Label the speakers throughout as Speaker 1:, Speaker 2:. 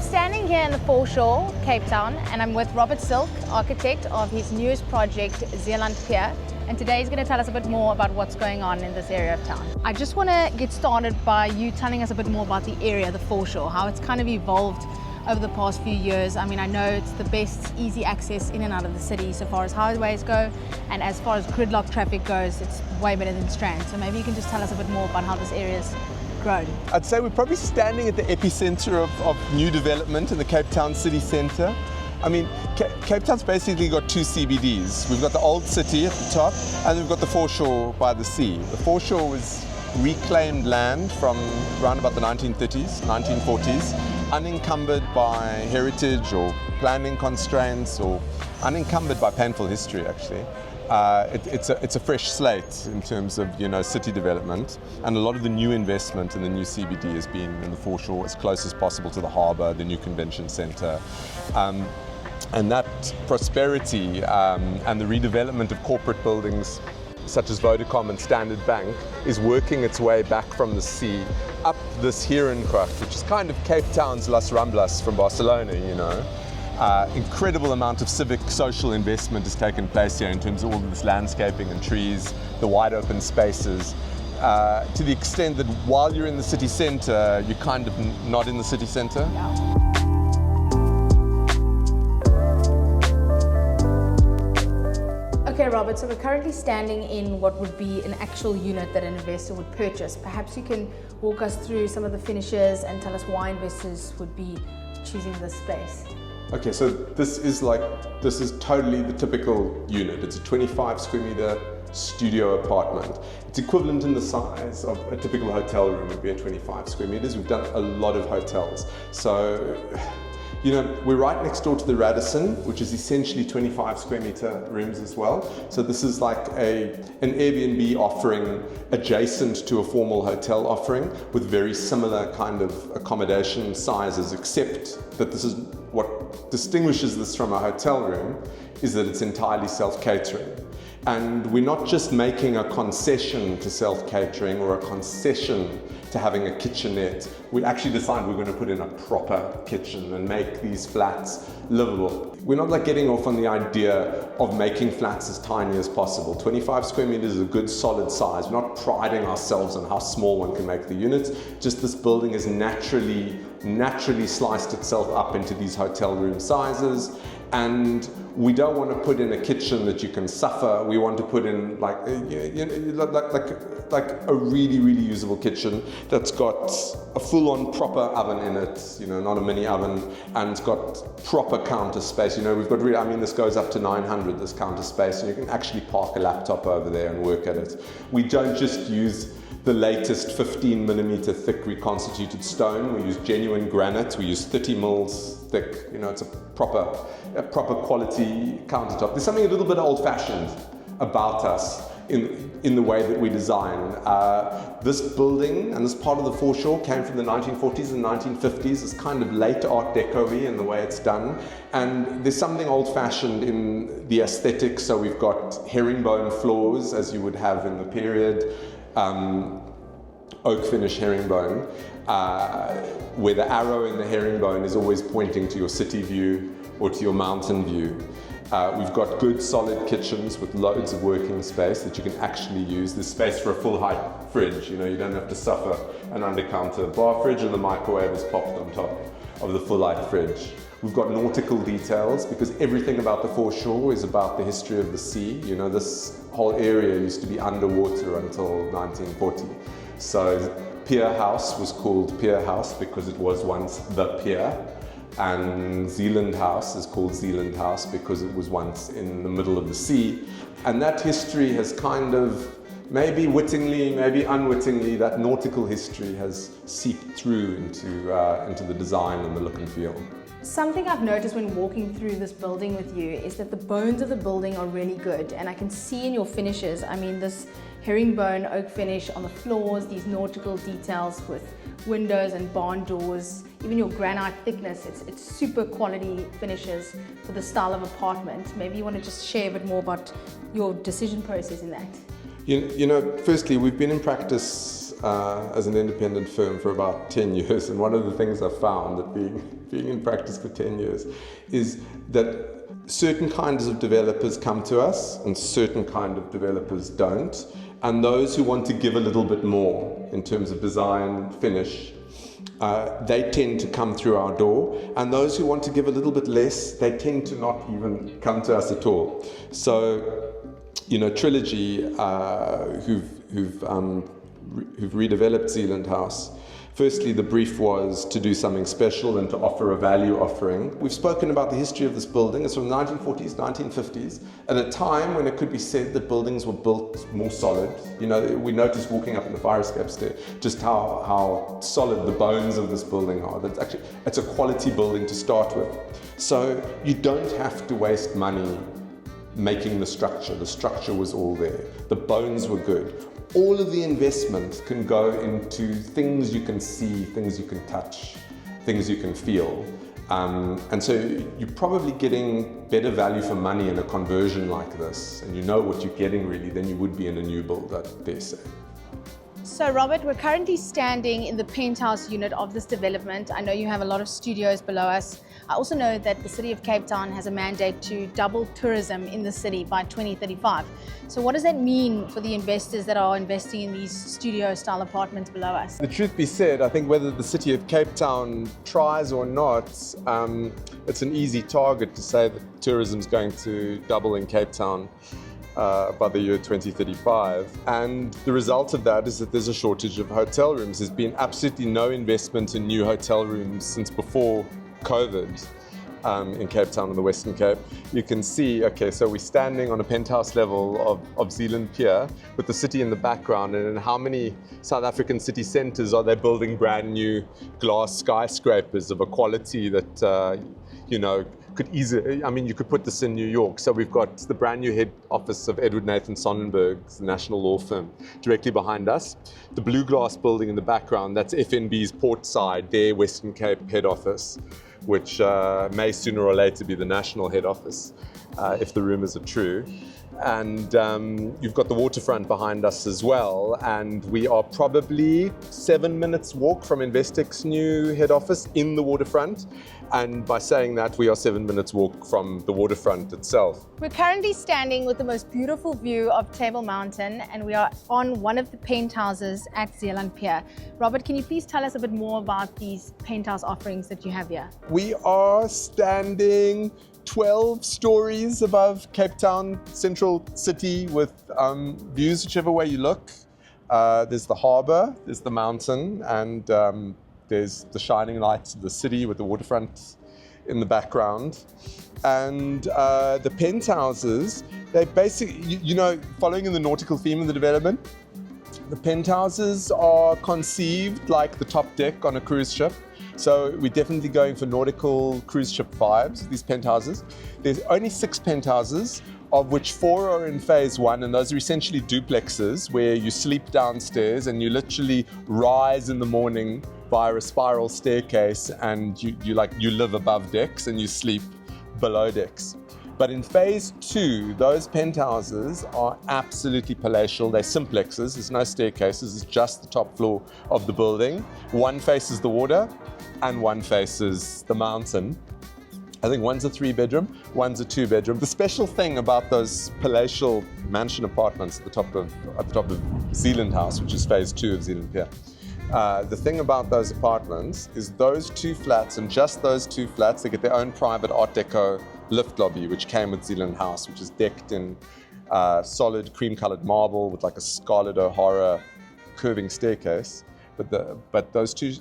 Speaker 1: standing here in the Foreshore, Cape Town, and I'm with Robert Silk, architect of his newest project, Zeeland Pier. And today he's going to tell us a bit more about what's going on in this area of town. I just want to get started by you telling us a bit more about the area, the Foreshore, how it's kind of evolved over the past few years. I mean, I know it's the best easy access in and out of the city so far as highways go, and as far as gridlock traffic goes, it's way better than Strand. So maybe you can just tell us a bit more about how this area's grown.
Speaker 2: I'd say we're probably standing at the epicenter of new development in the Cape Town city centre. I mean, Cape Town's basically got two CBDs. We've got the old city at the top, and we've got the Foreshore by the sea. The Foreshore was reclaimed land from around about the 1930s, 1940s, unencumbered by heritage or planning constraints, or unencumbered by painful history, actually. It's a fresh slate in terms of, city development, and a lot of the new investment in the new CBD has been in the Foreshore, as close as possible to the harbour, the new convention centre. And that prosperity and the redevelopment of corporate buildings such as Vodacom and Standard Bank is working its way back from the sea up this Herengracht, which is kind of Cape Town's Las Ramblas from Barcelona, Incredible amount of civic social investment has taken place here in terms of all of this landscaping and trees, the wide open spaces, to the extent that while you're in the city centre, you're kind of not in the city centre.
Speaker 1: Yeah. Okay, Robert, so we're currently standing in what would be an actual unit that an investor would purchase. Perhaps you can walk us through some of the finishes and tell us why investors would be choosing this space.
Speaker 2: Okay, so this is totally the typical unit. It's a 25 square meter studio apartment. It's equivalent in the size of a typical hotel room would be at 25 square meters. We've done a lot of hotels. So, we're right next door to the Radisson, which is essentially 25 square meter rooms as well. So this is like an Airbnb offering adjacent to a formal hotel offering with very similar kind of accommodation sizes, except that this is what distinguishes this from a hotel room is that it's entirely self-catering. And we're not just making a concession to self-catering or a concession to having a kitchenette. We actually decided we're going to put in a proper kitchen and make these flats livable. We're not like getting off on the idea of making flats as tiny as possible. 25 square meters is a good solid size. We're not priding ourselves on how small one can make the units. Just this building has naturally sliced itself up into these hotel room sizes. And we don't want to put in a kitchen that you can suffer. We want to put in like a really, really usable kitchen that's got a full-on proper oven in it, not a mini oven, and it's got proper counter space. We've got this goes up to 900, this counter space, and you can actually park a laptop over there and work at it. We don't just use the latest 15 millimeter thick reconstituted stone. We use genuine granite. We use 30 mils thick. It's a proper quality countertop. There's something a little bit old-fashioned about us in the way that we design. This building and this part of the Foreshore came from the 1940s and 1950s. It's kind of late Art Deco-y in the way it's done. And there's something old-fashioned in the aesthetics. So we've got herringbone floors, as you would have in the period. Oak finish herringbone, where the arrow in the herringbone is always pointing to your city view or to your mountain view. We've got good solid kitchens with loads of working space that you can actually use. There's space for a full height fridge, you don't have to suffer an under counter bar fridge, and the microwave is popped on top of the full height fridge. We've got nautical details because everything about the Foreshore is about the history of the sea. This whole area used to be underwater until 1940. So Pier House was called Pier House because it was once the pier. And Zeeland House is called Zeeland House because it was once in the middle of the sea. And that history has kind of, maybe wittingly, maybe unwittingly, that nautical history has seeped through into the design and the look and feel.
Speaker 1: Something I've noticed when walking through this building with you is that the bones of the building are really good, and I can see in your finishes, this herringbone oak finish on the floors, these nautical details with windows and barn doors, even your granite thickness, it's super quality finishes for the style of apartment. Maybe you want to just share a bit more about your decision process in that.
Speaker 2: Firstly, we've been in practice as an independent firm for about 10 years, and one of the things I've found that being in practice for 10 years is that certain kinds of developers come to us and certain kind of developers don't, and those who want to give a little bit more in terms of design, finish, they tend to come through our door, and those who want to give a little bit less, they tend to not even come to us at all. So, you know, Trilogy, who've redeveloped Zeeland House, firstly, the brief was to do something special and to offer a value offering. We've spoken about the history of this building. It's from the 1940s, 1950s, at a time when it could be said that buildings were built more solid. You know, we noticed walking up in the fire escape stair just how solid the bones of this building are. That's actually, it's a quality building to start with. So you don't have to waste money making the structure. The structure was all there. The bones were good. All of the investment can go into things you can see, things you can touch, things you can feel. And so you're probably getting better value for money in a conversion like this, and you know what you're getting really than you would be in a new build, I dare say.
Speaker 1: So Robert, we're currently standing in the penthouse unit of this development. I know you have a lot of studios below us. I also know that the City of Cape Town has a mandate to double tourism in the city by 2035. So what does that mean for the investors that are investing in these studio-style apartments below us?
Speaker 2: The truth be said, I think whether the City of Cape Town tries or not, it's an easy target to say that tourism is going to double in Cape Town by the year 2035. And the result of that is that there's a shortage of hotel rooms. There's been absolutely no investment in new hotel rooms since before COVID in Cape Town and the Western Cape. You can see, okay, so we're standing on a penthouse level of Zeeland Pier with the city in the background, and in how many South African city centres are they building brand new glass skyscrapers of a quality that, you know, could easily, I mean, you could put this in New York. So we've got the brand new head office of Edward Nathan Sonnenberg's national law firm directly behind us. The blue glass building in the background, that's FNB's Portside, their Western Cape head office, which may sooner or later be the national head office, if the rumours are true. And you've got the waterfront behind us as well, and we are probably 7 minutes walk from Investec's new head office in the waterfront. And by saying that, we are 7 minutes walk from the waterfront itself.
Speaker 1: We're currently standing with the most beautiful view of Table Mountain, and we are on one of the penthouses at Zeeland Pier. Robert, can you please tell us a bit more about these penthouse offerings that you have here?
Speaker 2: We are standing 12 stories above Cape Town Central City with views whichever way you look. There's the harbour, there's the mountain, and there's the shining lights of the city with the waterfront in the background. And the penthouses, they basically, you know, following in the nautical theme of the development, the penthouses are conceived like the top deck on a cruise ship. So we're definitely going for nautical cruise ship vibes with these penthouses. There's only 6 penthouses, of which 4 are in phase 1, and those are essentially duplexes where you sleep downstairs and you literally rise in the morning via a spiral staircase, and you live above decks and you sleep below decks. But in phase 2, those penthouses are absolutely palatial. They're simplexes, there's no staircases, it's just the top floor of the building. One faces the water and one faces the mountain. I think one's a 3-bedroom, one's a 2-bedroom. The special thing about those palatial mansion apartments at the top of Zeeland House, which is phase 2 of Zeeland Pier, the thing about those apartments is those 2 flats, and just those 2 flats, they get their own private Art Deco lift lobby, which came with Zeeland House, which is decked in solid cream-colored marble with like a Scarlett O'Hara curving staircase. But those 2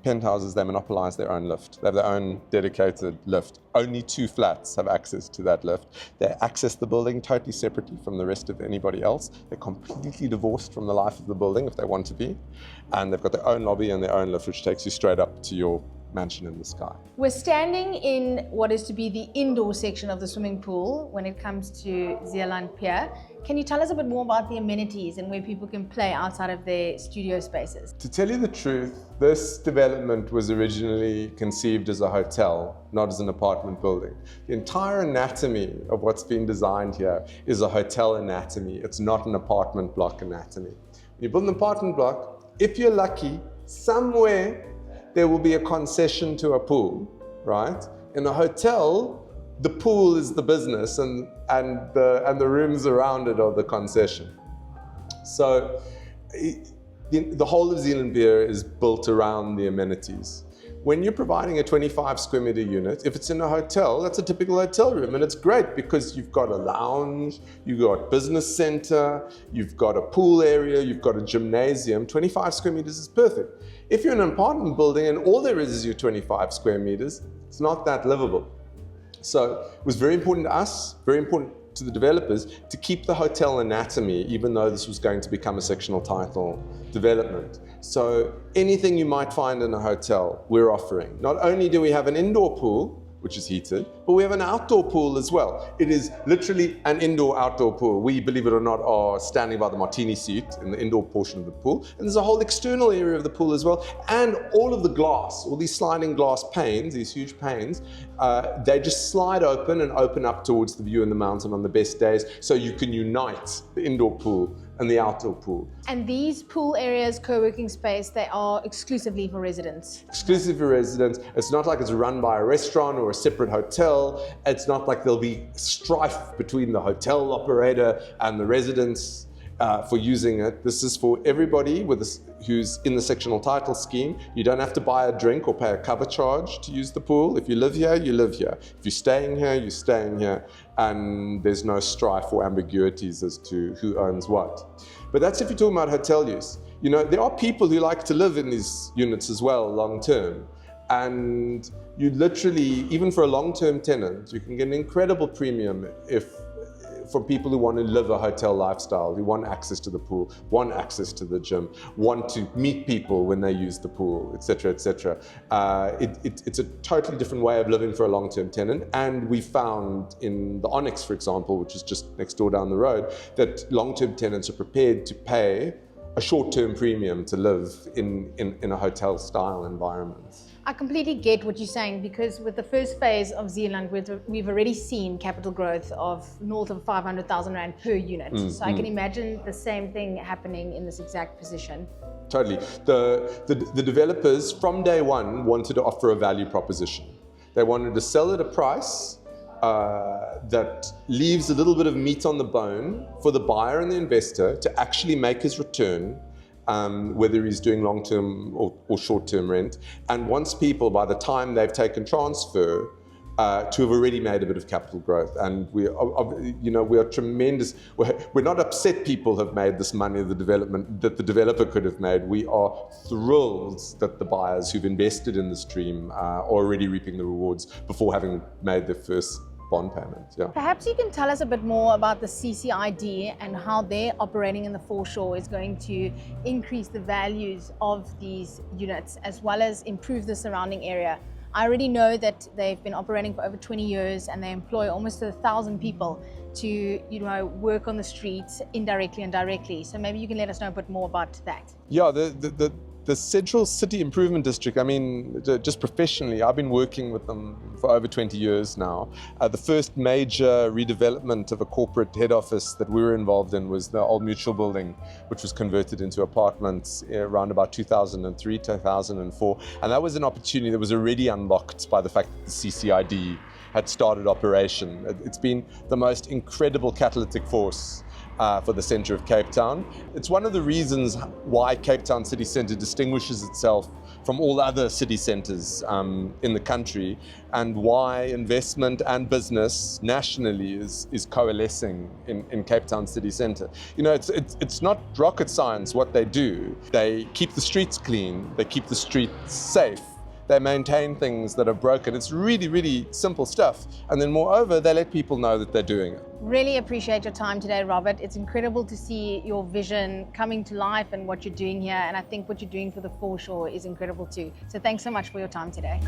Speaker 2: penthouses, they monopolize their own lift. They have their own dedicated lift. Only 2 flats have access to that lift. They access the building totally separately from the rest of anybody else. They're completely divorced from the life of the building if they want to be. And they've got their own lobby and their own lift, which takes you straight up to your mansion in the sky.
Speaker 1: We're standing in what is to be the indoor section of the swimming pool when it comes to Zeeland Pier. Can you tell us a bit more about the amenities and where people can play outside of their studio spaces?
Speaker 2: To tell you the truth, this development was originally conceived as a hotel, not as an apartment building. The entire anatomy of what's been designed here is a hotel anatomy. It's not an apartment block anatomy. When you build an apartment block, if you're lucky, somewhere there will be a concession to a pool, right? In a hotel, the pool is the business and the rooms around it are the concession. So the whole of Zeeland Pier is built around the amenities. When you're providing a 25 square meter unit, if it's in a hotel, that's a typical hotel room, and it's great because you've got a lounge, you've got business center, you've got a pool area, you've got a gymnasium. 25 square meters is perfect. If you're in an apartment building and all there is your 25 square meters, it's not that livable. So it was very important to us, very important to the developers, to keep the hotel anatomy, even though this was going to become a sectional title development. So anything you might find in a hotel, we're offering. Not only do we have an indoor pool, which is heated, but we have an outdoor pool as well. It is literally an indoor-outdoor pool. We, believe it or not, are standing by the martini suite in the indoor portion of the pool. And there's a whole external area of the pool as well. And all of the glass, all these sliding glass panes, these huge panes, they just slide open and open up towards the view in the mountain on the best days. So you can unite the indoor pool and the outdoor pool.
Speaker 1: And these pool areas, co-working space, they are exclusively for residents?
Speaker 2: Exclusive for residents. It's not like it's run by a restaurant or a separate hotel. It's not like there'll be strife between the hotel operator and the residents for using it. This is for everybody who's in the sectional title scheme. You don't have to buy a drink or pay a cover charge to use the pool. If you live here, you live here. If you're staying here, you're staying here. And there's no strife or ambiguities as to who owns what. But that's if you're talking about hotel use. You know, there are people who like to live in these units as well, long term. And you literally, even for a long-term tenant, you can get an incredible premium for people who want to live a hotel lifestyle, who want access to the pool, want access to the gym, want to meet people when they use the pool, etc., etc. It's a totally different way of living for a long-term tenant. And we found in the Onyx, for example, which is just next door down the road, that long-term tenants are prepared to pay a short-term premium to live in a hotel-style environment.
Speaker 1: I completely get what you're saying, because with the first phase of Zeeland, we've already seen capital growth of north of 500,000 Rand per unit. So I can imagine the same thing happening in this exact position.
Speaker 2: Totally. The developers from day one wanted to offer a value proposition. They wanted to sell at a price that leaves a little bit of meat on the bone for the buyer and the investor to actually make his return, whether he's doing long-term or short-term rent. And once people, by the time they've taken transfer, to have already made a bit of capital growth. And we are tremendous. We're not upset people have made this money that the developer could have made. We are thrilled that the buyers who've invested in the stream are already reaping the rewards before having made their first bond payment. Yeah.
Speaker 1: Perhaps you can tell us a bit more about the CCID and how their operating in the foreshore is going to increase the values of these units as well as improve the surrounding area. I already know that they've been operating for over 20 years and they employ almost 1,000 people to work on the streets indirectly and directly. So maybe you can let us know a bit more about that.
Speaker 2: Yeah, the Central City Improvement District, I mean, just professionally, I've been working with them for over 20 years now. The first major redevelopment of a corporate head office that we were involved in was the old Mutual building, which was converted into apartments around about 2003, 2004. And that was an opportunity that was already unlocked by the fact that the CCID had started operation. It's been the most incredible catalytic force for the centre of Cape Town. It's one of the reasons why Cape Town City Centre distinguishes itself from all other city centres in the country, and why investment and business nationally is coalescing in Cape Town City Centre. You know, it's not rocket science what they do. They keep the streets clean, they keep the streets safe, they maintain things that are broken. It's really, really simple stuff. And then moreover, they let people know that they're doing it.
Speaker 1: Really appreciate your time today, Robert. It's incredible to see your vision coming to life and what you're doing here. And I think what you're doing for the Foreshore is incredible too. So thanks so much for your time today.